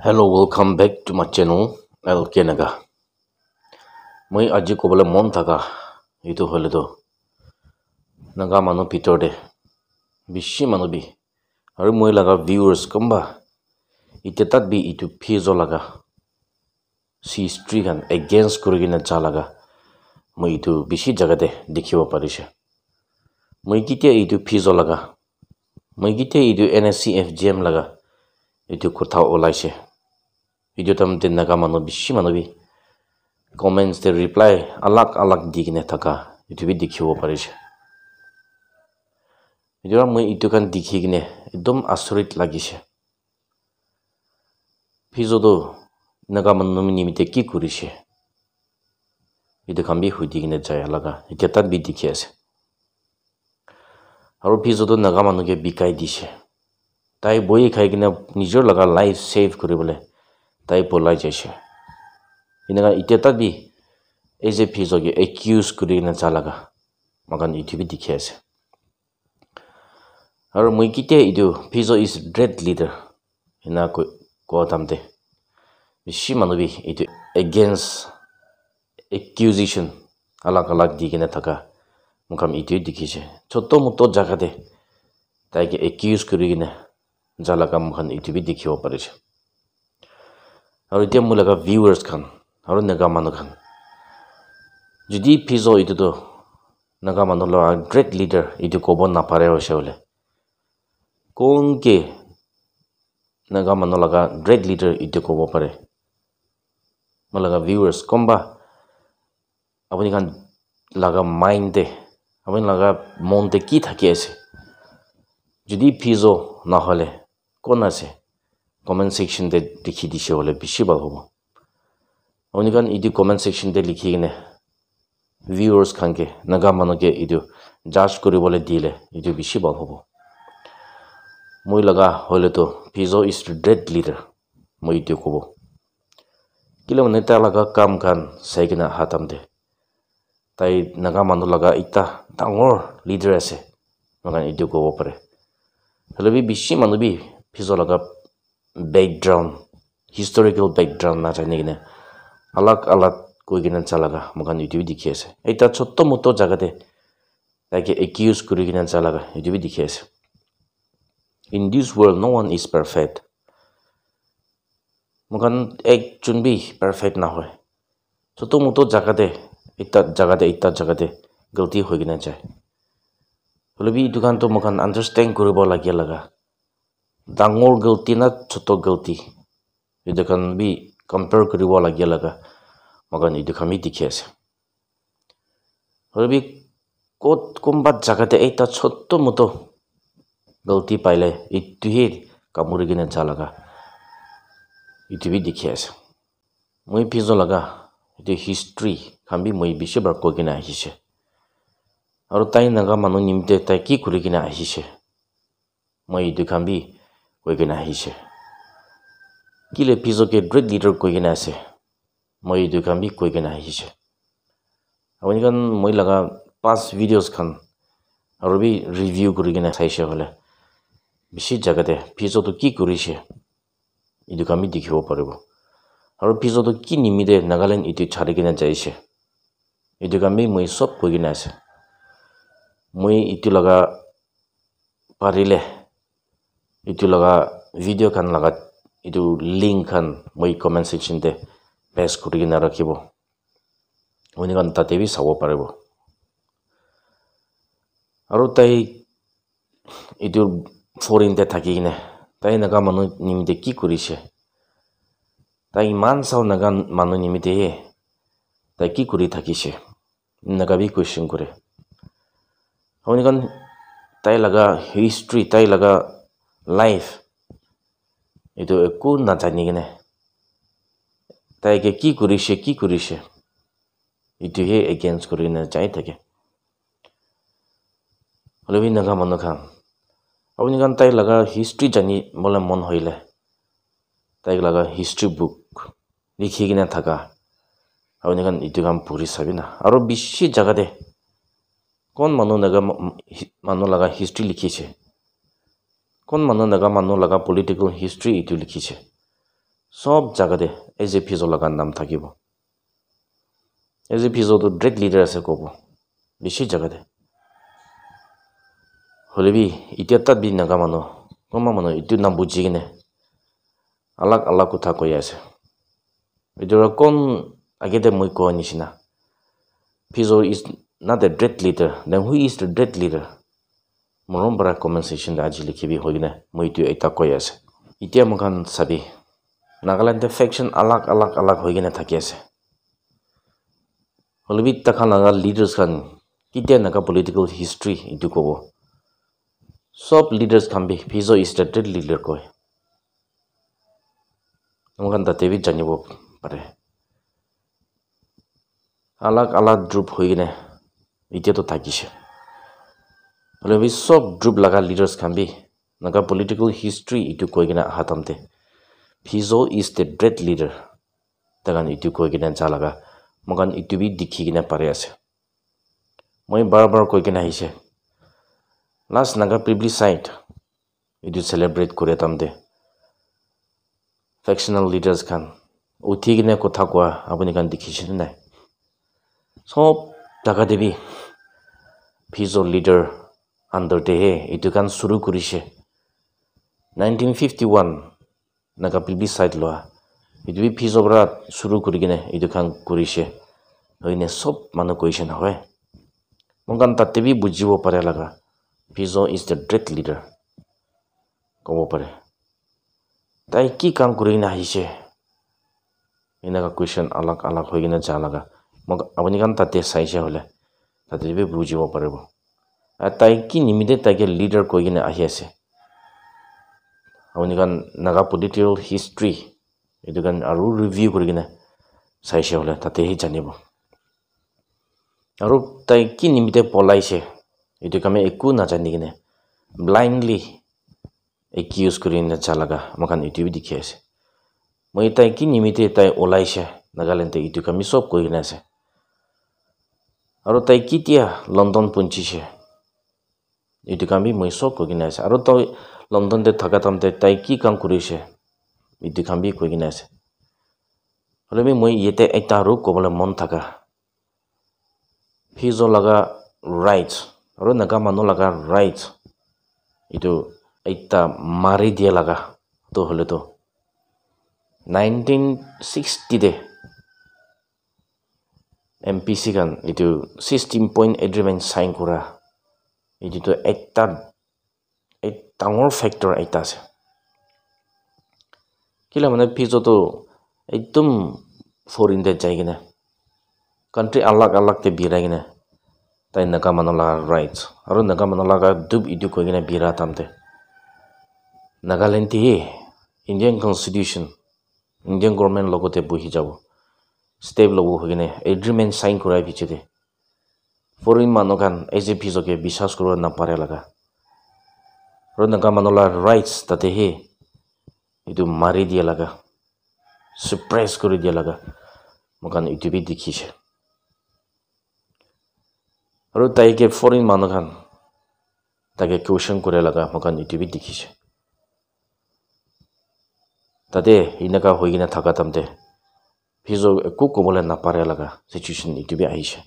Hello, welcome back to my channel LK Naga. Moi aji kobole mon thaka itu hole to naga manu pitor de bishi manu bi aru moi laga viewers komba itetat bi itu phizo laga si history kan against kurigina cha laga moi itu bishi jaga de dikhibo parise moi kitia itu phizo laga moi kitia itu NSCFGM laga itu kotha olaise video tam tin naga manu bishi manu bi comments the reply alag digine thaka itu bi dikhibo parise video moi itu kan dikhigine ekdom asorit lagise phizo do naga manu nimite ki kurise itu kan bi hudigine jaya laga itu tat bi dikhi ase aru phizo do naga manu ke bikai dise tai boi khai kina nijor laga life save kuribole tai polai jaise inaga iteta bi eze phizo ge accuse kurina chalaga magan itu bi dikhi ase aru moi kite itu phizo is dread leader ina ko tamte bishi manubi itu against accusation alag digina thaka mukam itu dikhise choto moto jaga de tai ge accuse kurigina jalaga mukhan itu bi dikhibo parise aru dia mulaga viewers khan aru naga manu khan jodi phizo itu to naga manu lo great leader itu kobo na pare hoise bole kon ke naga manu laga great leader itu kobo pare mulaga viewers komba apuni khan laga mind de apuni laga mon de ki thaki ase jodi phizo na hole kon ase comment section de likhi dise hole bishi bal hobo apuni khan idi comment section de likhi kine viewers khan ke naga manu ke idu judge kuribole dile idu bishi bal hobo moi laga hole to phizo is dread leader moi itu kobo kilo neta laga kam khan saigina hatam de tai naga manu laga ita dangor leader ase magan itu kobo pare halebi bishi manu bi phizo laga background historical background na jane kine alag koi kina chalaga magan itu dikhi ase eta chotto moto jaga de like accuse kuri kina chalaga itu bi dikhi ase in this world no one is perfect magan ek chun bi perfect na hoy chotto moto jaga de ita jaga de galti hoi kina jai holobi dukan to magan understand kuribo lagi laga dangor galti na choto galti itu kan bi compare kuribo lagi laga magan itu kami dikhi ase holobi kot komba jaga de eta chotto moto galti paile itu hi kamuri gina chalaga itu bi dikhi ase moi phizo laga itu history khambi moi bishi bar ko gina ahise aru tai naga manu nimte tai ki kuri gina ahise moi itu khambi koi gina ahise kile phizo ke great leader koi gina ase moi itu khambi koi gina ahise apuni kan moi laga past videos khan aru bi review kuri gina saise hole bishi jaga de phizo to ki kurise itu kami dikhibo paribo aru phizo to ki nimide Nagaland itu chari gina jaise itu kami moi sob koi gina ase moi itu laga parile itu laga video khan laga itu link khan moi comment section de paste kuri gina rakhibo oni kan tate bi sabo paribo aru tai itu foreign de thaki kine tai naga manu nimite ki kurise tai man sao naga manu nimite tai ki kuri thakise naga bi question kore apuni kan tai laga history tai laga life itu eku na jani kine tai ke ki kurise itu he against kurina jai thake holobi naga manu khan apuni kan tai laga history jani mole mon hoile tai laga history book likhi kina thaka apuni kan itu kan puri sabina aru bishi jaga de kon manu laga history likhise kon manu laga political history itu likhise সব জায়গাতে এজে ফিজো লাগার নাম থাকিব এজে ফিজো তো direct leader আছে কব বেশি জায়গাতে হলেবি ইতিয়া তাত বি নাগা মানুহ কমা মানুহ ইটো নাম বুঝি কিনে আলাগ আলাগ কথা কৈ আছে এটোৰ কোন আগেতে মই কোৱা নিচিনা ফিজো is not the direct leader then who is the direct leader মৰম পৰা কমেন্ট সেকশন আজি লিখিবি হৈ কিনে মই ইটো এটা কৈ আছে এতিয়া মখান চাবি নাগালেণ্ডে ফেকশন আলাগ আলাগ আলাগ হৈ কিনে থাকি আছে হলবি তাখান নাগা লিডাৰ্স খান কিতিয়া নাগা পলিটিক্যাল হিষ্ট্ৰী ইটো কব সব লিডাৰ্স খান B ফিজো is the direct leader কয় মখান তাতে বি জানিব পাৰে আলাগ আলাগ গ্ৰুপ হৈ কিনে এতিয়াতো থাকিছে হলেবি সব গ্ৰুপ লাগা লিডাৰ্স খান বি নাগা পলিটিক্যাল হিষ্ট্ৰী ইটো কৈ কিনে আহাতামতে ফিজো is the direct leader তাগান ইটো কৈ কিনে যা লাগা মগান ইটো বি দেখি কিনে পাৰে আছে মই বাৰ কৈ কিনে আহিছে লাষ্ট নাগা প্ৰিব্লিচাইড ইটো সেলিব্ৰেট কৰে তামতে ফেকশনাল লিডাৰ্স খান উঠি কিনে কথা কোৱা আপুনি কান দেখিছে নাই সব টাকা দেবি ফিজো লিডাৰ আন্ডাৰ হে ইটো কান শুৰু কৰিছে 1951 নাগা প্ৰিব্লিচাইড লোৱা ইটো বি ফিজো পৰা শুৰু কৰি কিনে ইটো কান কৰিছে হয়নে সব মানুহ কৈছে নহয় মগান তাতে বি বুজিব পাৰে লাগা ফিজো is the direct leader কব পাৰে তাই কি কাম কৰি কিনে আহিছে এনেকা কুৱেশ্যন আলাগ আলাগ হৈ কিনে যা লাগা মোক আপুনি কান তাতে চাইছে হলে তাতে বি বুজিব পাৰিব আৰু তাই কি নিমিতে তাইকে লিডাৰ কৈ কিনে আহি আছে আপুনি কান নাগা পলিটিক্যাল হিষ্ট্ৰী এইটো কান আৰু ৰিভিউ কৰি কিনে চাইছে হলে তাতেহি জানিব আৰু তাই কি নিমিতে পলাইছে এইটো কামে একো নাজানি কিনে ব্লাইণ্ডলি একিউজ কৰি কিনে যা লাগা মকান ইউটিউব দেখি আছে মই তাই কি নিমিতে তাই ওলাইছে নাগালেণ্ডে ইটো কামি সব কৈ কিনে আছে আৰু তাই কেতিয়া লণ্ডন পৌঁছিছে এইটো কামি মই সব কৈ কিনে আছে আৰু তই লণ্ডনতে থকা তামতে তাই কি কাম কৰিছে এইটো কামি কৈ কিনে আছে হলে মই ইয়াতে এটা আৰু ক'বলৈ মন থাকা ফিজো লাগা ৰাইটস আৰু নাগা মানুহ লাগা ৰাইটস ইটো এটা মাৰি দিয়া লাগা তো হলে তো 1960 দে MPC kan itu 16 point agreement sign kura itu to ekta tangor factor ekta ase kila mane fizo to ekdom foreign de jai gina country alag alag te birai gina tai naga manola rights aru naga manola ga dub idu ko gina bira tamte Nagaland ti Indian constitution Indian government logote buhi jabo step logo hogine agreement sign korai bichide foreign manokan as a piece of bisas koro na pare laga ronaga manola rights tate he itu mari dia laga suppress kori dia laga mokan itu bi dikhise aro tai ke foreign manokan take question kore laga mokan itu bi dikhise tate inaka hoigina thaka tamte fizo ekku kobole na pare laga situation itu bi ahishe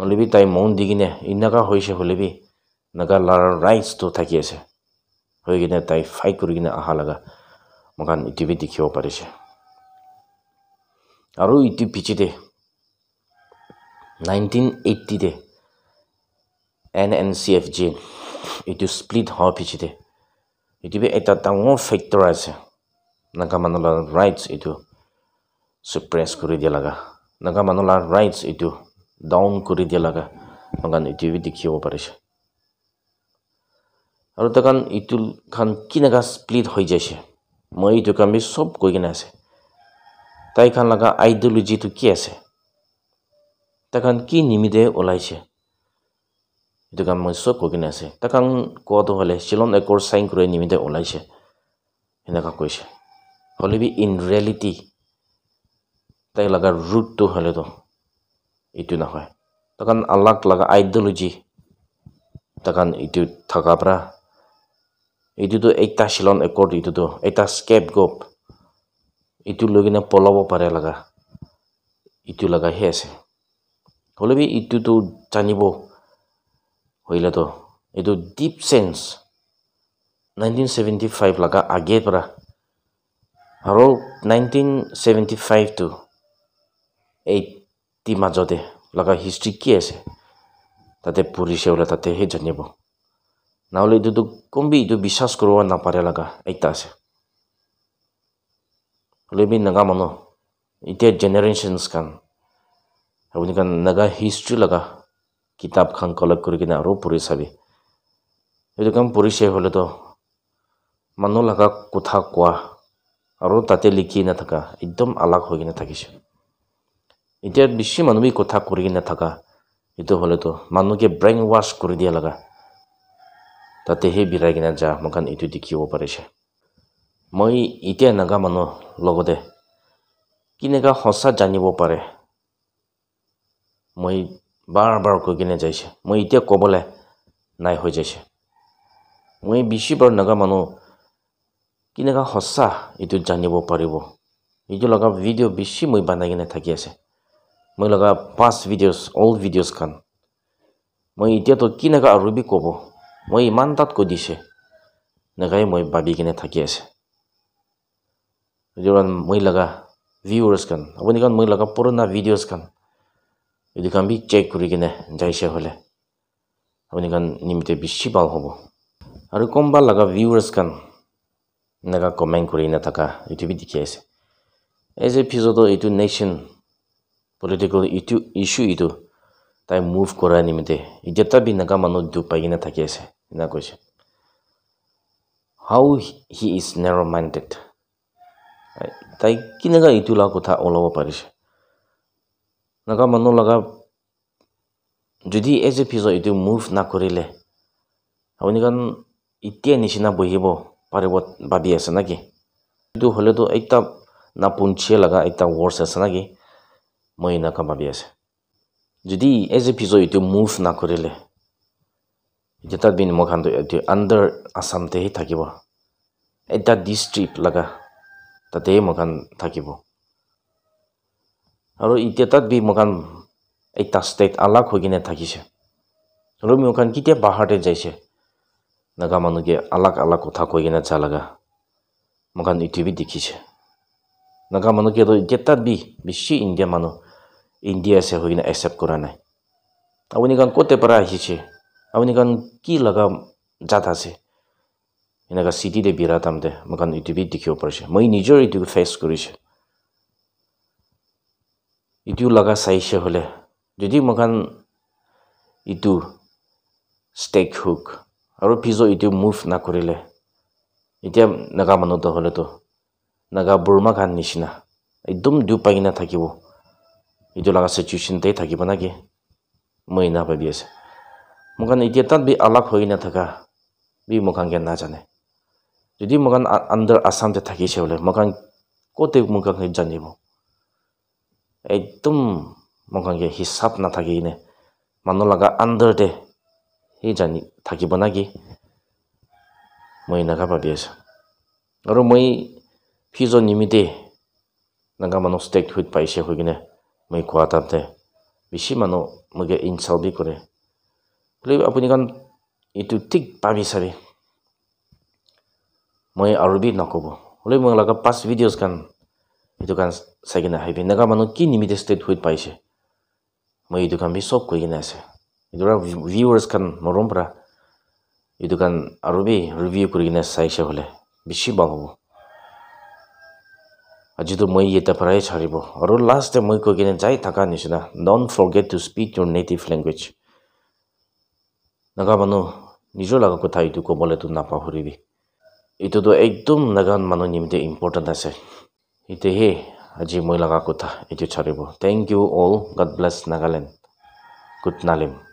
only tai mon digine inaka hoise holebi naga lar rights to thaki ase hoigine tai fight kurigine aha laga mokan itu bi dikhibo parise aru itu pichite 1980 de NNCFJ itu split ho pichite itu bi eta tangor factor ase naga manola rights itu suppress kuri dia laga naga manola rights itu down kuri dia laga magan itu bi dikhibo parise aru takan itu khan kinaga split hoi jaise moi itu kam bi sob koi gina ase tai khan laga ideology tu ki ase takan ki nimide olaise itu kam moi sob koi gina ase takan ko to hole Ceylon Accord sign kure nimide olaise enaka koise holebi in reality tai laga root to hole to itu na hoy takan alag laga ideology takan itu thaka pra itu to ekta Ceylon Accord itu to ekta scapegoat itu logina polabo pare laga itu laga he ase holebi itu to janibo hoile to itu deep sense 1975 laga age para aro 1975 to 80 majode laga history ki ase tate purise ola tate he janibo naule itu to kombi itu bisas korwa na pare laga ekta ase holebi naga mano ite generations kan abuni kan naga history laga kitab khan collect kurikina aro puri sabi itu kan purise hole to manu laga kotha kwa aro tate likhi na thaka ekdom alag hoigina thakise এতিয়া বেছি মানুহে কথা কৰি কিনে থাকা এটো হলে তো মানুহে ব্ৰেইন ওয়াশ কৰি দিয়া লাগা তাতে হে বিৰাই কিনে যা মকান এটো দেখিব পাৰিছে মই এতিয়া নাগা মানুহ লগতে কিনেকা হসা জানিব পাৰে মই বাৰ কৈ কিনে যাইছে মই এতিয়া কবলে নাই হৈ যাইছে মই বেছি বাৰ নাগা মানুহ কিনেকা হসা এটো জানিব পাৰিব এটো লগা ভিডিও বেছি মই বনাই কিনে থাকি আছে মই লগা past videos all videos kan মই এতিয়া তো কি নাগা আরবি কব মই ইমান তাত কই দিছে নাগাই মই ভাবি কিনে থাকি আছে যখন মই লগা viewers kan আপনি kan মই লগা পুরোনা videos kan এদি kan বি চেক কৰি কিনে যাইছে হলে আপনি kan নিমিতে বেছি ভাল হ'ব আৰু কমবা লগা viewers kan নাগা কমেন্ট কৰি না থাকা এটো বি দেখি আছে as a episode এটো nation political issue itu tai move kora nimite ijeta bi naga manu du paina thaki ase na koise how he is narrow minded tai kinaga itu la kotha olobo parise naga manu laga jodi as a episode itu move na korile apni kan itia nishina bohibo paribo babi ase naki itu hole to ekta na punche laga ekta words ase naki মই না কামাবি আছে যদি as episode ইটো move না কৰিলে যেটা দিন মখান তো আন্ডাৰ আসাম তে থাকিব এটা ডিস্ট্ৰিক্ট লাগা তাতে মখান থাকিব আৰু ইতেটা বি মখান এটা ষ্টেট আলাগ হৈ কিনে থাকিছে আৰু মখান কিতে বাহাৰতে যাইছে নাগা মানুহে আলাগ আলাগ কথা কৈ কিনে যা লাগা মখান ইটিভি দেখিছে নাগা মানুহে তো যেটা বি বেছি ইণ্ডিয়া মানুহ India se hoina accept kora nai apni kan kote para hiche apni kan ki laga jata se inaga city de biratam de makan itbi dikhiyo parche moi nijor itu face korise itu laga saise hole jodi makan itu stake hook aro pizo itu move na korile itia naga manu to hole to naga burma kan nishina ekdom du paina thakibo itu laga situation te থাকিব নাকি মই না ভাবি আছে মকান এতিয়া তাত B আলাগ হৈ না থাকা বি মকান কে না জানে যদি মকান আন্ডাৰ আসাম তে থাকিছে হলে মকান কোতে মকান জানিব একদম মকান কে হিসাব না থাকি নে মানুহ লাগা আন্ডাৰ তে হি জানি থাকিব নাকি মই না ভাবি আছে আৰু মই ফিজো নিমিতে নাগা মানুহ ষ্টেক হৈ পাইছে হৈ কিনে মই কোৱা তাতে বেছি মানুহ মগে ইনসাল্ট বি কৰে বলে আপুনি কান ইটো ঠিক পাবি চাবি মই আৰবি নকব বলে মই লগা পাঁচ ভিডিওস কান ইটো কান চাইকিনে হাইবি নাগা মানুহ কি নিমিতে ষ্টেট হৈ পাইছে মই ইটো কান বি সব কৈ কিনে আছে ইটোৰা ভিউৱাৰ্স কান মৰম পৰা ইটো কান আৰবি ৰিভিউ কৰি কিনে চাইছে হলে বেছি ভাল হ'ব Ajitu moi yeta parai charibo aru last time moi ko kine jai thaka nisina don't forget to speak your native language naga manu nijo laga kotha itu ko bole tu na pahuribi itu to ekdom nagan manu nimte important ase ite he aji moi laga kotha itu charibo thank you all god bless Nagaland good nalim